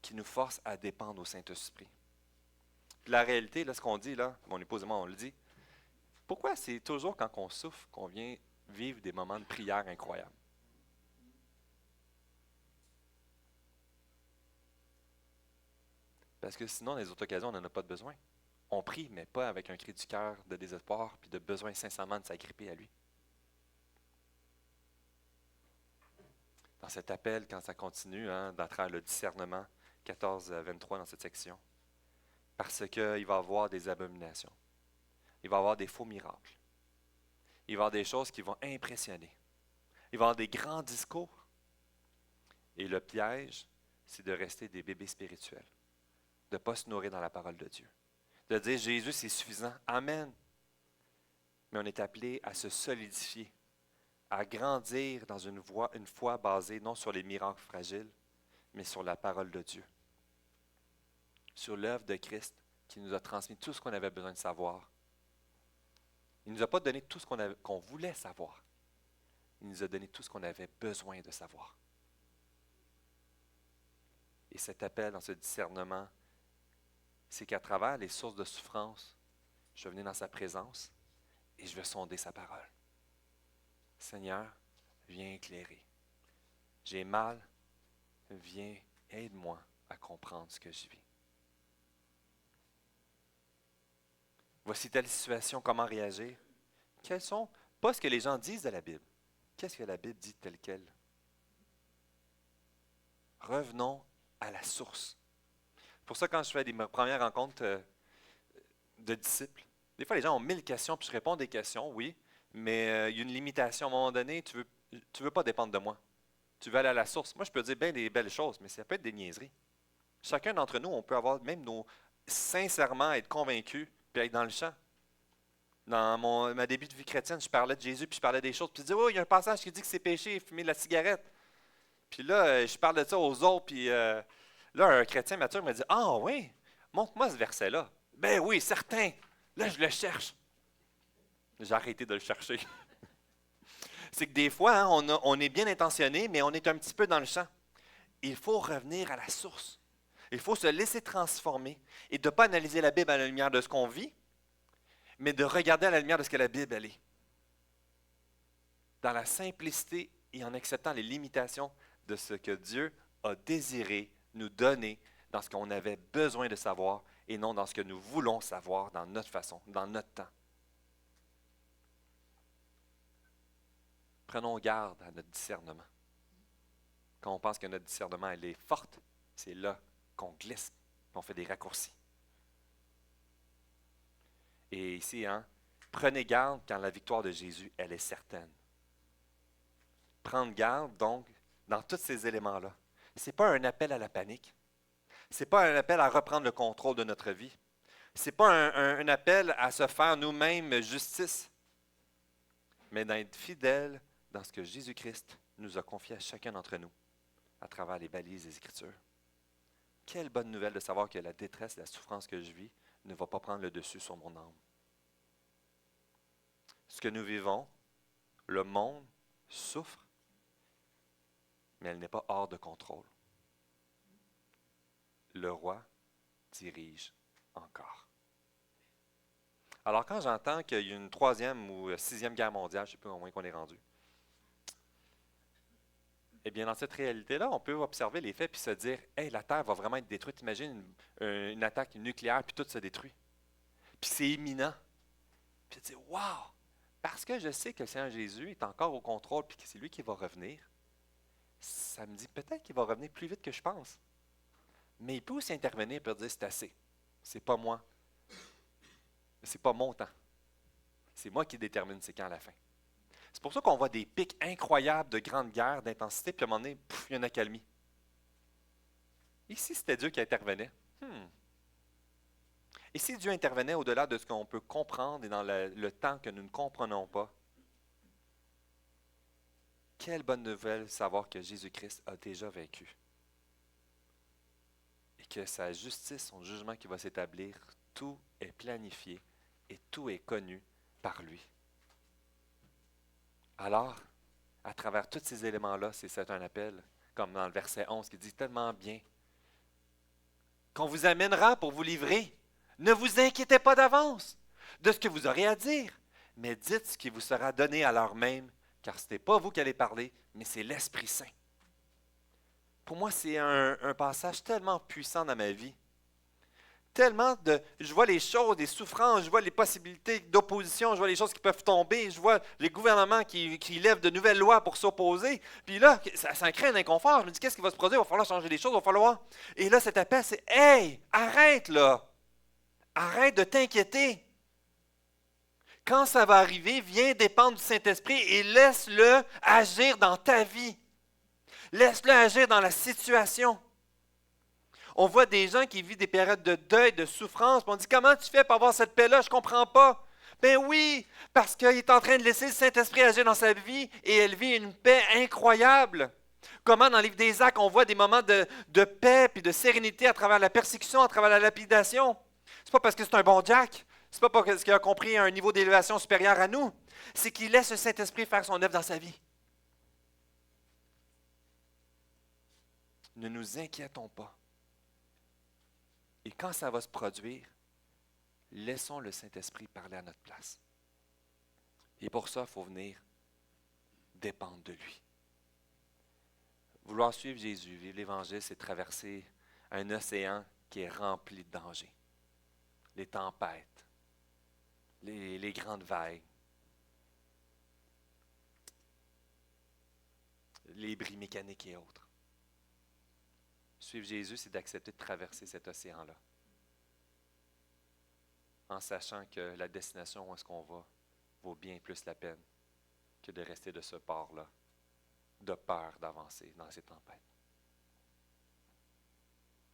qui nous force à dépendre au Saint-Esprit. La réalité, là, ce qu'on dit, là, mon épouse et moi, on le dit, pourquoi c'est toujours quand on souffre qu'on vient vivre des moments de prière incroyables? Parce que sinon, dans les autres occasions, on n'en a pas de besoin. On prie, mais pas avec un cri du cœur de désespoir puis de besoin sincèrement de s'agripper à lui. Dans cet appel, quand ça continue, d'à travers le discernement, 14-23 dans cette section, parce qu'il va y avoir des abominations. Il va y avoir des faux miracles. Il va y avoir des choses qui vont impressionner. Il va y avoir des grands discours. Et le piège, c'est de rester des bébés spirituels, de ne pas se nourrir dans la parole de Dieu, de dire Jésus, c'est suffisant. Amen. Mais on est appelé à se solidifier, à grandir dans une foi basée non sur les miracles fragiles, mais sur la parole de Dieu, sur l'œuvre de Christ qui nous a transmis tout ce qu'on avait besoin de savoir. Il ne nous a pas donné tout ce qu'on voulait savoir. Il nous a donné tout ce qu'on avait besoin de savoir. Et cet appel dans ce discernement, c'est qu'à travers les sources de souffrance, je vais venir dans sa présence et je vais sonder sa parole. Seigneur, viens éclairer. J'ai mal, viens, aide-moi à comprendre ce que je vis. Voici telle situation, comment réagir? Quelles sont Pas ce que les gens disent de la Bible. Qu'est-ce que la Bible dit tel quel? Revenons à la source. C'est pour ça, quand je fais mes premières rencontres de disciples, des fois, les gens ont 1000 questions, puis je réponds des questions, oui, mais il y a une limitation. À un moment donné, tu veux pas dépendre de moi. Tu veux aller à la source. Moi, je peux dire bien des belles choses, mais ça peut être des niaiseries. Chacun d'entre nous, on peut avoir même sincèrement être convaincu, puis être dans le champ. Dans ma début de vie chrétienne, je parlais de Jésus, puis je parlais des choses, puis je disais, oh, il y a un passage qui dit que c'est péché, fumer de la cigarette. Puis là, je parle de ça aux autres, puis là, un chrétien mature me dit, ah oui, montre-moi ce verset-là. Ben oui, certain. Là, je le cherche. J'ai arrêté de le chercher. C'est que des fois, hein, on est bien intentionné, mais on est un petit peu dans le champ. Il faut revenir à la source. Il faut se laisser transformer et de ne pas analyser la Bible à la lumière de ce qu'on vit, mais de regarder à la lumière de ce que la Bible elle est. Dans la simplicité et en acceptant les limitations de ce que Dieu a désiré nous donner dans ce qu'on avait besoin de savoir et non dans ce que nous voulons savoir dans notre façon, dans notre temps. Prenons garde à notre discernement. Quand on pense que notre discernement elle est forte, c'est là qu'on glisse, qu'on fait des raccourcis. Et ici, prenez garde quand la victoire de Jésus, elle est certaine. Prendre garde, donc, dans tous ces éléments-là. Ce n'est pas un appel à la panique. Ce n'est pas un appel à reprendre le contrôle de notre vie. Ce n'est pas un appel à se faire nous-mêmes justice, mais d'être fidèle dans ce que Jésus-Christ nous a confié à chacun d'entre nous à travers les balises des Écritures. Quelle bonne nouvelle de savoir que la détresse, la souffrance que je vis ne va pas prendre le dessus sur mon âme. Ce que nous vivons, le monde souffre, mais elle n'est pas hors de contrôle. Le roi dirige encore. Alors quand j'entends qu'il y a une 3e ou 6e guerre mondiale, je ne sais pas au moins qu'on est rendu, eh bien, dans cette réalité-là, on peut observer les faits puis se dire, hey, la Terre va vraiment être détruite. Imagine une attaque nucléaire puis tout se détruit. Puis c'est imminent. Puis tu dis, wow! Parce que je sais que le Seigneur Jésus est encore au contrôle puis que c'est lui qui va revenir, ça me dit peut-être qu'il va revenir plus vite que je pense. Mais il peut aussi intervenir et dire, c'est assez. C'est pas moi. C'est pas mon temps. C'est moi qui détermine c'est quand à la fin. C'est pour ça qu'on voit des pics incroyables de grandes guerres, d'intensité, puis à un moment donné, il y a une accalmie. Ici, c'était Dieu qui intervenait. Et si Dieu intervenait au-delà de ce qu'on peut comprendre et dans le temps que nous ne comprenons pas, quelle bonne nouvelle de savoir que Jésus-Christ a déjà vaincu. Et que sa justice, son jugement qui va s'établir, tout est planifié et tout est connu par lui. Alors, à travers tous ces éléments-là, c'est un appel, comme dans le verset 11, qui dit tellement bien, qu'on vous amènera pour vous livrer. Ne vous inquiétez pas d'avance de ce que vous aurez à dire, mais dites ce qui vous sera donné à l'heure même, car ce n'est pas vous qui allez parler, mais c'est l'Esprit Saint. Pour moi, c'est un passage tellement puissant dans ma vie. Je vois les choses, les souffrances, je vois les possibilités d'opposition, je vois les choses qui peuvent tomber, je vois les gouvernements qui lèvent de nouvelles lois pour s'opposer. Puis là, ça crée un inconfort. Je me dis, qu'est-ce qui va se produire? Il va falloir changer les choses, il va falloir. Et là, cet appel, c'est, hey, arrête là! Arrête de t'inquiéter. Quand ça va arriver, viens dépendre du Saint-Esprit et laisse-le agir dans ta vie. Laisse-le agir dans la situation. On voit des gens qui vivent des périodes de deuil, de souffrance. On dit, comment tu fais pour avoir cette paix-là? Je ne comprends pas. Ben oui, parce qu'il est en train de laisser le Saint-Esprit agir dans sa vie et elle vit une paix incroyable. Comment dans le livre des Actes, on voit des moments de paix et de sérénité à travers la persécution, à travers la lapidation. Ce n'est pas parce que c'est un bon Jack. Ce n'est pas parce qu'il a compris un niveau d'élévation supérieur à nous. C'est qu'il laisse le Saint-Esprit faire son œuvre dans sa vie. Ne nous inquiétons pas. Et quand ça va se produire, laissons le Saint-Esprit parler à notre place. Et pour ça, il faut venir dépendre de lui. Vouloir suivre Jésus, vivre l'Évangile, c'est traverser un océan qui est rempli de dangers. Les tempêtes, les grandes vagues. les bris mécaniques et autres. Suivre Jésus, c'est d'accepter de traverser cet océan-là, en sachant que la destination où est-ce qu'on va vaut bien plus la peine que de rester de ce port-là, de peur d'avancer dans ces tempêtes.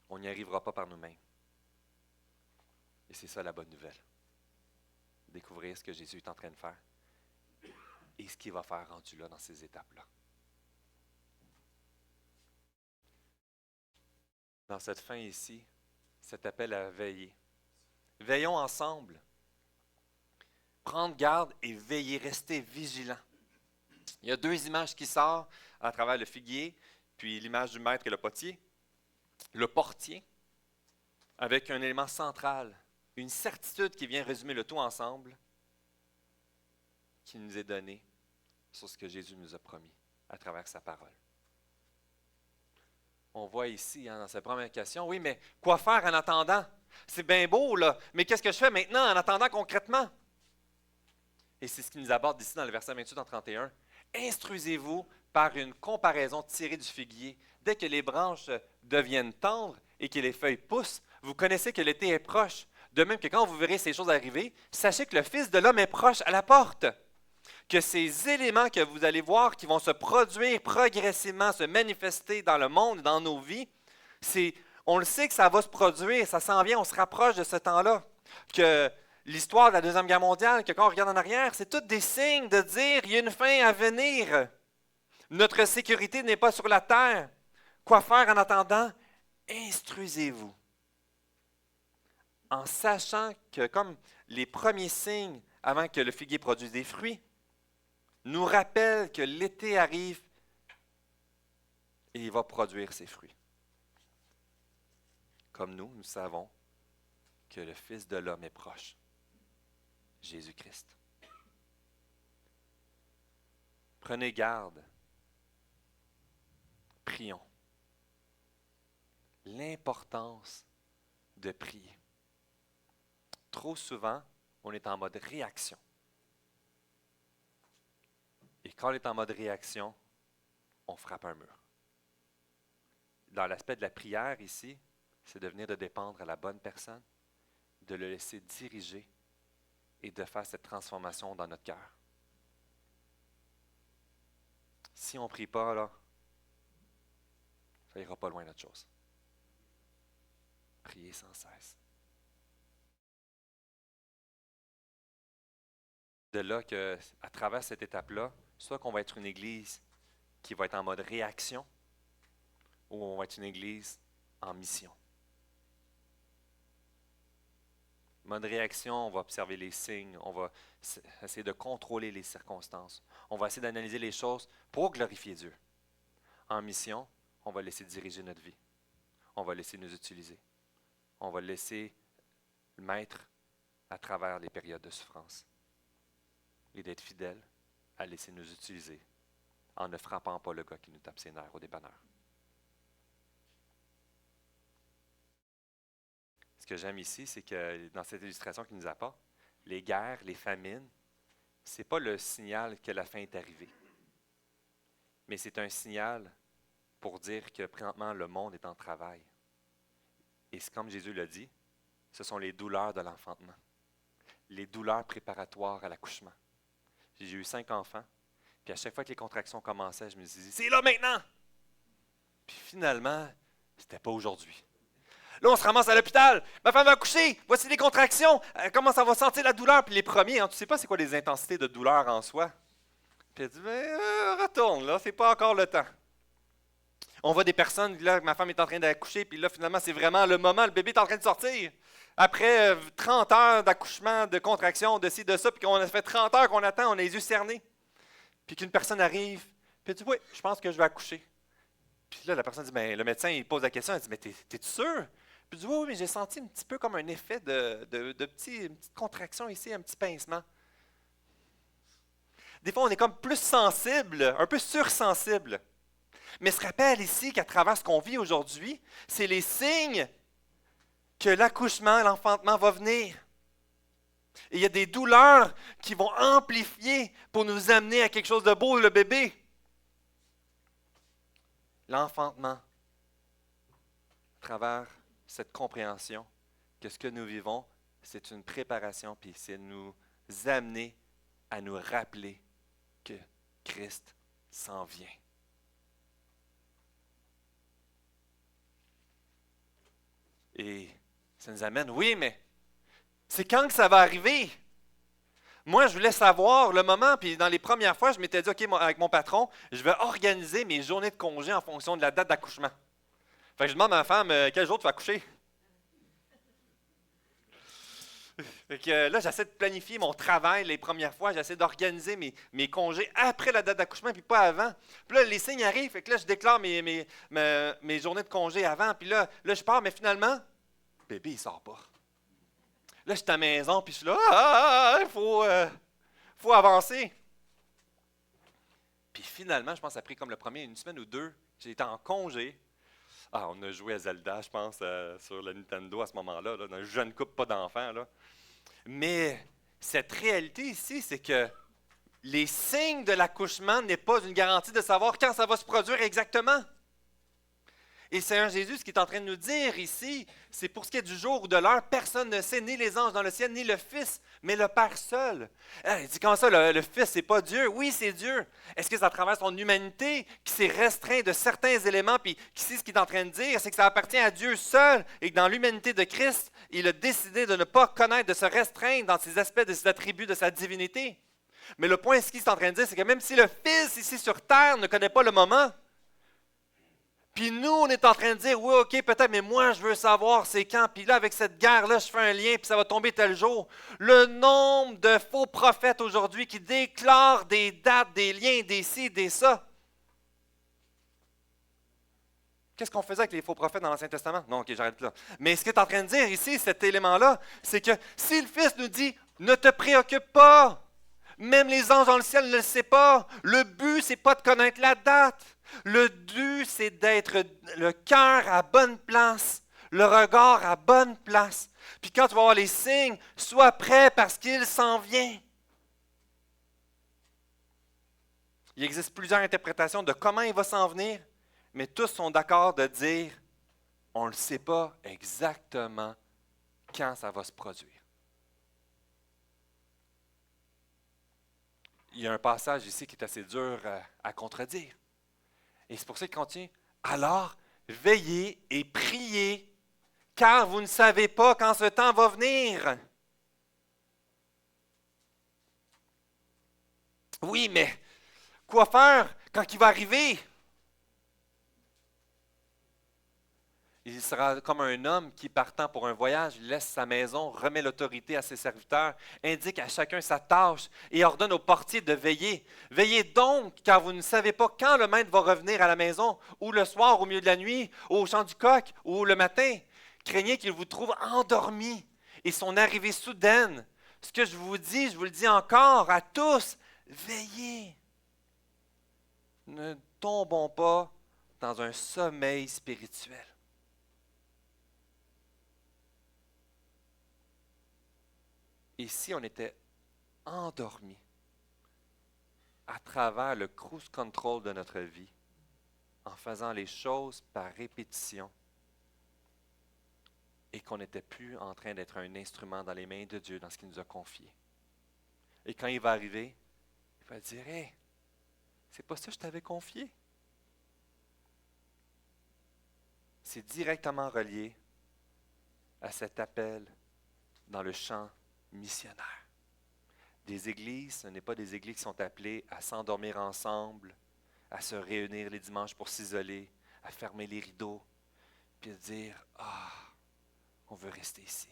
On n'y arrivera pas par nous-mêmes. Et c'est ça la bonne nouvelle. Découvrir ce que Jésus est en train de faire et ce qu'il va faire rendu là dans ces étapes-là. Dans cette fin ici, cet appel à veiller. Veillons ensemble. Prendre garde et veiller, rester vigilant. Il y a deux images qui sortent à travers le figuier, puis l'image du maître et le potier. Le portier, avec un élément central, une certitude qui vient résumer le tout ensemble, qui nous est donnée sur ce que Jésus nous a promis à travers sa parole. On voit ici, dans cette première question, oui, mais quoi faire en attendant? C'est bien beau, là, mais qu'est-ce que je fais maintenant en attendant concrètement? Et c'est ce qu'il nous aborde ici dans le verset 28 en 31. Instruisez-vous par une comparaison tirée du figuier. Dès que les branches deviennent tendres et que les feuilles poussent, vous connaissez que l'été est proche. De même que quand vous verrez ces choses arriver, sachez que le Fils de l'homme est proche à la porte. Que ces éléments que vous allez voir qui vont se produire progressivement, se manifester dans le monde, dans nos vies, on le sait que ça va se produire, ça s'en vient, on se rapproche de ce temps-là. Que l'histoire de la Deuxième Guerre mondiale, que quand on regarde en arrière, c'est tous des signes de dire il y a une fin à venir. Notre sécurité n'est pas sur la terre. Quoi faire en attendant? Instruisez-vous. En sachant que comme les premiers signes avant que le figuier produise des fruits, nous rappellent que l'été arrive et il va produire ses fruits. Comme nous savons que le Fils de l'homme est proche, Jésus-Christ. Prenez garde, prions. L'importance de prier. Trop souvent, on est en mode réaction. Et quand on est en mode réaction, on frappe un mur. Dans l'aspect de la prière ici, c'est de venir de dépendre à la bonne personne, de le laisser diriger et de faire cette transformation dans notre cœur. Si on ne prie pas, là, ça n'ira pas loin notre chose. Priez sans cesse. De là qu'à travers cette étape-là, soit qu'on va être une église qui va être en mode réaction, ou on va être une église en mission. Mode réaction, on va observer les signes, on va essayer de contrôler les circonstances. On va essayer d'analyser les choses pour glorifier Dieu. En mission, on va laisser diriger notre vie. On va laisser nous utiliser. On va laisser le maître à travers les périodes de souffrance. Et d'être fidèle à laisser nous utiliser en ne frappant pas le gars qui nous tape ses nerfs au dépanneur. Ce que j'aime ici, c'est que dans cette illustration qu'il nous apporte, les guerres, les famines, ce n'est pas le signal que la fin est arrivée. Mais c'est un signal pour dire que présentement, le monde est en travail. Et c'est comme Jésus l'a dit, ce sont les douleurs de l'enfantement, les douleurs préparatoires à l'accouchement. J'ai eu 5 enfants, puis à chaque fois que les contractions commençaient, je me disais, c'est là maintenant! Puis finalement, c'était pas aujourd'hui. Là, on se ramasse à l'hôpital, ma femme va accoucher, voici les contractions, elle commence à sentir la douleur, puis les premiers, tu ne sais pas c'est quoi les intensités de douleur en soi. Puis elle dit, retourne, là, c'est pas encore le temps. On voit des personnes, là, ma femme est en train d'accoucher, puis là, finalement, c'est vraiment le moment, le bébé est en train de sortir. Après 30 heures d'accouchement, de contraction, de ci, de ça, puis qu'on a fait 30 heures qu'on attend, on a les yeux cernés. Puis qu'une personne arrive, puis elle dit, oui, je pense que je vais accoucher. Puis là, la personne dit, ben, le médecin, il pose la question, elle dit, mais t'es-tu sûr? Puis il dit, oui, mais j'ai senti un petit peu comme un effet une petite contraction ici, un petit pincement. Des fois, on est comme plus sensible, un peu sursensible. Mais se rappelle ici qu'à travers ce qu'on vit aujourd'hui, c'est les signes que l'accouchement, l'enfantement va venir. Et il y a des douleurs qui vont amplifier pour nous amener à quelque chose de beau, le bébé. l'enfantement, à travers cette compréhension que ce que nous vivons, c'est une préparation, puis c'est nous amener à nous rappeler que Christ s'en vient. Et ça nous amène, oui, mais c'est quand que ça va arriver? Moi, je voulais savoir le moment, puis dans les premières fois, je m'étais dit, OK, avec mon patron, je vais organiser mes journées de congé en fonction de la date d'accouchement. Fait que je demande à ma femme, quel jour tu vas accoucher? Fait que là, j'essaie de planifier mon travail les premières fois, j'essaie d'organiser mes congés après la date d'accouchement, puis pas avant. Puis là, les signes arrivent, fait que là, je déclare mes journées de congé avant, puis là, je pars, mais finalement, bébé, il sort pas. Là, je suis à la maison, puis je suis là, il faut avancer. Puis finalement, je pense que ça a pris comme le premier, une semaine ou deux, j'ai été en congé. Ah, on a joué à Zelda, je pense, sur le Nintendo à ce moment-là, là, dans un jeune couple, pas d'enfants, là. Mais cette réalité ici, c'est que les signes de l'accouchement n'est pas une garantie de savoir quand ça va se produire exactement. Et Seigneur Jésus, ce qu'il est en train de nous dire ici, c'est pour ce qui est du jour ou de l'heure, personne ne sait, ni les anges dans le ciel, ni le Fils, mais le Père seul. Il dit comment ça, le Fils, c'est pas Dieu? Oui, c'est Dieu. Est-ce que c'est à travers son humanité qui s'est restreint de certains éléments, puis ici, ce qu'il est en train de dire, c'est que ça appartient à Dieu seul, et que dans l'humanité de Christ, il a décidé de ne pas connaître, de se restreindre dans ses aspects, de ses attributs, de sa divinité. Mais le point, ce qu'il est en train de dire, c'est que même si le Fils, ici sur terre, ne connaît pas le moment, puis nous, on est en train de dire, oui, OK, peut-être, mais moi, je veux savoir c'est quand. Puis là, avec cette guerre-là, je fais un lien, puis ça va tomber tel jour. Le nombre de faux prophètes aujourd'hui qui déclarent des dates, des liens, des ci, des ça. Qu'est-ce qu'on faisait avec les faux prophètes dans l'Ancien Testament? Non, OK, j'arrête là. Mais ce qu'il est en train de dire ici, cet élément-là, c'est que si le Fils nous dit, ne te préoccupe pas, même les anges dans le ciel ne le savent pas, le but, c'est pas de connaître la date. Le but, c'est d'être le cœur à bonne place, le regard à bonne place. Puis quand tu vas voir les signes, sois prêt parce qu'il s'en vient. Il existe plusieurs interprétations de comment il va s'en venir, mais tous sont d'accord de dire, on ne le sait pas exactement quand ça va se produire. Il y a un passage ici qui est assez dur à contredire. Et c'est pour ça qu'il continue. Alors, veillez et priez, car vous ne savez pas quand ce temps va venir. Oui, mais quoi faire quand il va arriver? Il sera comme un homme qui, partant pour un voyage, laisse sa maison, remet l'autorité à ses serviteurs, indique à chacun sa tâche et ordonne au portier de veiller. Veillez donc, car vous ne savez pas quand le maître va revenir à la maison, ou le soir, au milieu de la nuit, ou au chant du coq, ou le matin. Craignez qu'il vous trouve endormi et son arrivée soudaine. Ce que je vous dis, je vous le dis encore à tous, veillez. Ne tombons pas dans un sommeil spirituel. Et si on était endormi à travers le cruise control de notre vie, en faisant les choses par répétition, et qu'on n'était plus en train d'être un instrument dans les mains de Dieu dans ce qu'il nous a confié. Et quand il va arriver, il va dire, « Hey, c'est pas ça que je t'avais confié. » C'est directement relié à cet appel dans le champ missionnaire. Des églises, ce n'est pas des églises qui sont appelées à s'endormir ensemble, à se réunir les dimanches pour s'isoler, à fermer les rideaux, puis à dire, « Ah, on veut rester ici. »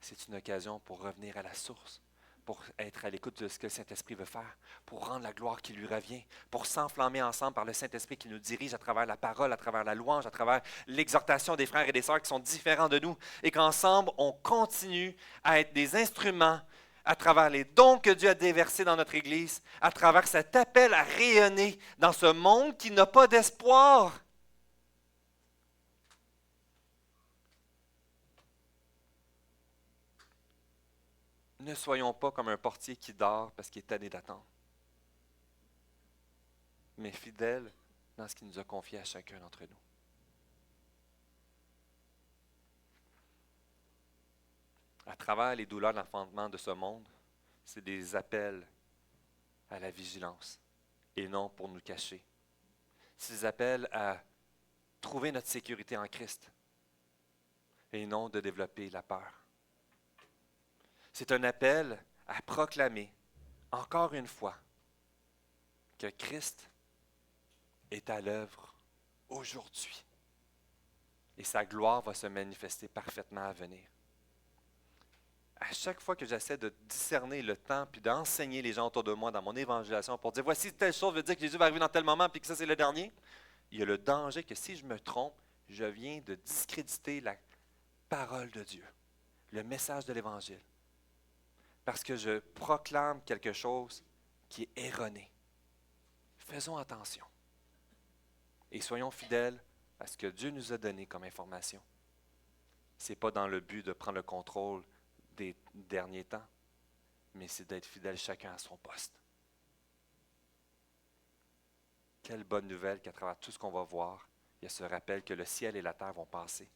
C'est une occasion pour revenir à la source, pour être à l'écoute de ce que le Saint-Esprit veut faire, pour rendre la gloire qui lui revient, pour s'enflammer ensemble par le Saint-Esprit qui nous dirige à travers la parole, à travers la louange, à travers l'exhortation des frères et des sœurs qui sont différents de nous, et qu'ensemble, on continue à être des instruments à travers les dons que Dieu a déversés dans notre Église, à travers cet appel à rayonner dans ce monde qui n'a pas d'espoir. Ne soyons pas comme un portier qui dort parce qu'il est tanné d'attendre. Mais fidèles dans ce qu'il nous a confié à chacun d'entre nous. À travers les douleurs d'enfantement de ce monde, c'est des appels à la vigilance et non pour nous cacher. C'est des appels à trouver notre sécurité en Christ et non de développer la peur. C'est un appel à proclamer, encore une fois, que Christ est à l'œuvre aujourd'hui. Et sa gloire va se manifester parfaitement à venir. À chaque fois que j'essaie de discerner le temps puis d'enseigner les gens autour de moi dans mon évangélisation pour dire voici telle chose veut dire que Jésus va arriver dans tel moment puis que ça c'est le dernier, il y a le danger que si je me trompe, je viens de discréditer la parole de Dieu, le message de l'Évangile. Parce que je proclame quelque chose qui est erroné. Faisons attention. Et soyons fidèles à ce que Dieu nous a donné comme information. Ce n'est pas dans le but de prendre le contrôle des derniers temps, mais c'est d'être fidèle chacun à son poste. Quelle bonne nouvelle qu'à travers tout ce qu'on va voir, il y a ce rappel que le ciel et la terre vont passer,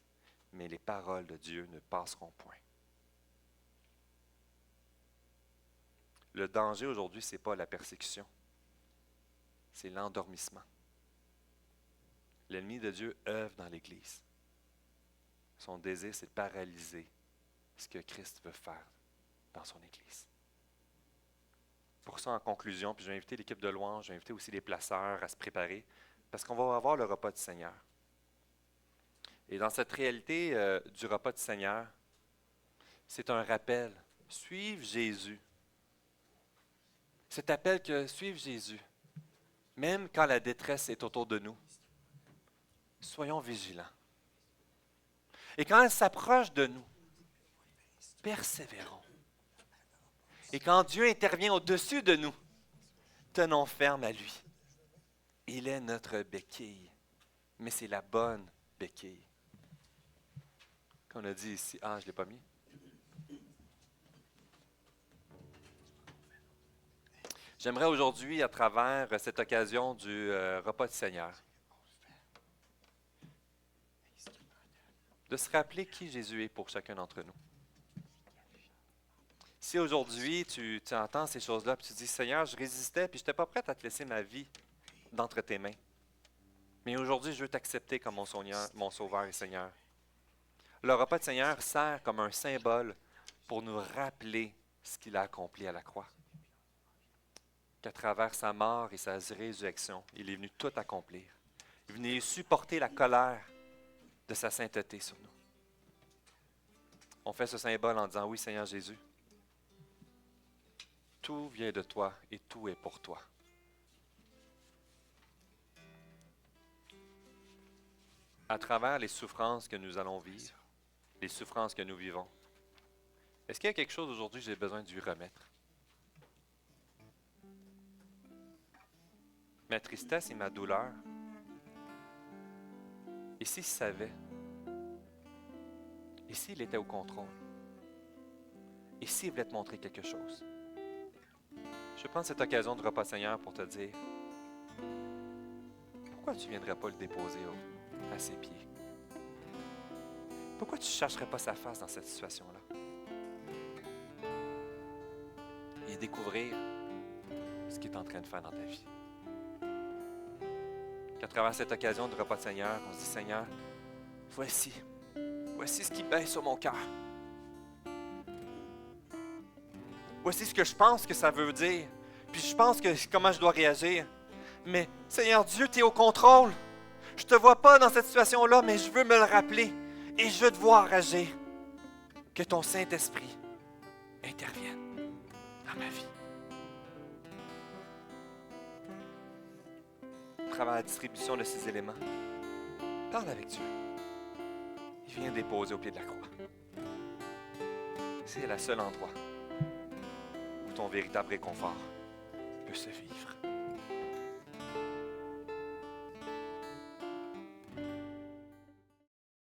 mais les paroles de Dieu ne passeront point. Le danger aujourd'hui, ce n'est pas la persécution, c'est l'endormissement. L'ennemi de Dieu œuvre dans l'Église. Son désir, c'est de paralyser ce que Christ veut faire dans son Église. Pour ça, en conclusion, puis je vais inviter l'équipe de louange, je vais inviter aussi les placeurs à se préparer, parce qu'on va avoir le repas du Seigneur. Et dans cette réalité du repas du Seigneur, c'est un rappel. Suivre Jésus. Cet appel que suivre Jésus, même quand la détresse est autour de nous, soyons vigilants. Et quand elle s'approche de nous, persévérons. Et quand Dieu intervient au-dessus de nous, tenons ferme à lui. Il est notre béquille, mais c'est la bonne béquille. Qu'on a dit ici, je ne l'ai pas mis. J'aimerais aujourd'hui, à travers cette occasion du repas du Seigneur, de se rappeler qui Jésus est pour chacun d'entre nous. Si aujourd'hui tu entends ces choses-là, puis tu dis, Seigneur, je résistais, puis je n'étais pas prête à te laisser ma vie d'entre tes mains. Mais aujourd'hui, je veux t'accepter comme mon Sauveur et Seigneur. Le repas du Seigneur sert comme un symbole pour nous rappeler ce qu'il a accompli à la croix. Qu'à travers sa mort et sa résurrection, il est venu tout accomplir. Il est venu supporter la colère de sa sainteté sur nous. On fait ce symbole en disant, oui Seigneur Jésus, tout vient de toi et tout est pour toi. À travers les souffrances que nous allons vivre, les souffrances que nous vivons, est-ce qu'il y a quelque chose aujourd'hui que j'ai besoin de lui remettre? Ma tristesse et ma douleur. Et s'il savait? Et s'il était au contrôle? Et s'il voulait te montrer quelque chose? Je prends cette occasion de repas Seigneur pour te dire, pourquoi tu ne viendrais pas le déposer à ses pieds? Pourquoi tu ne chercherais pas sa face dans cette situation-là? Et découvrir ce qu'il est en train de faire dans ta vie. Qu'à travers cette occasion de repas de Seigneur, on se dit, Seigneur, voici ce qui pèse sur mon cœur. Voici ce que je pense que ça veut dire. Puis je pense comment je dois réagir. Mais Seigneur Dieu, tu es au contrôle. Je ne te vois pas dans cette situation-là, mais je veux me le rappeler. Et je veux te voir agir. Que ton Saint-Esprit intervienne dans ma vie. À travers la distribution de ces éléments, parle avec Dieu. Il vient déposer au pied de la croix. C'est le seul endroit où ton véritable réconfort peut se vivre.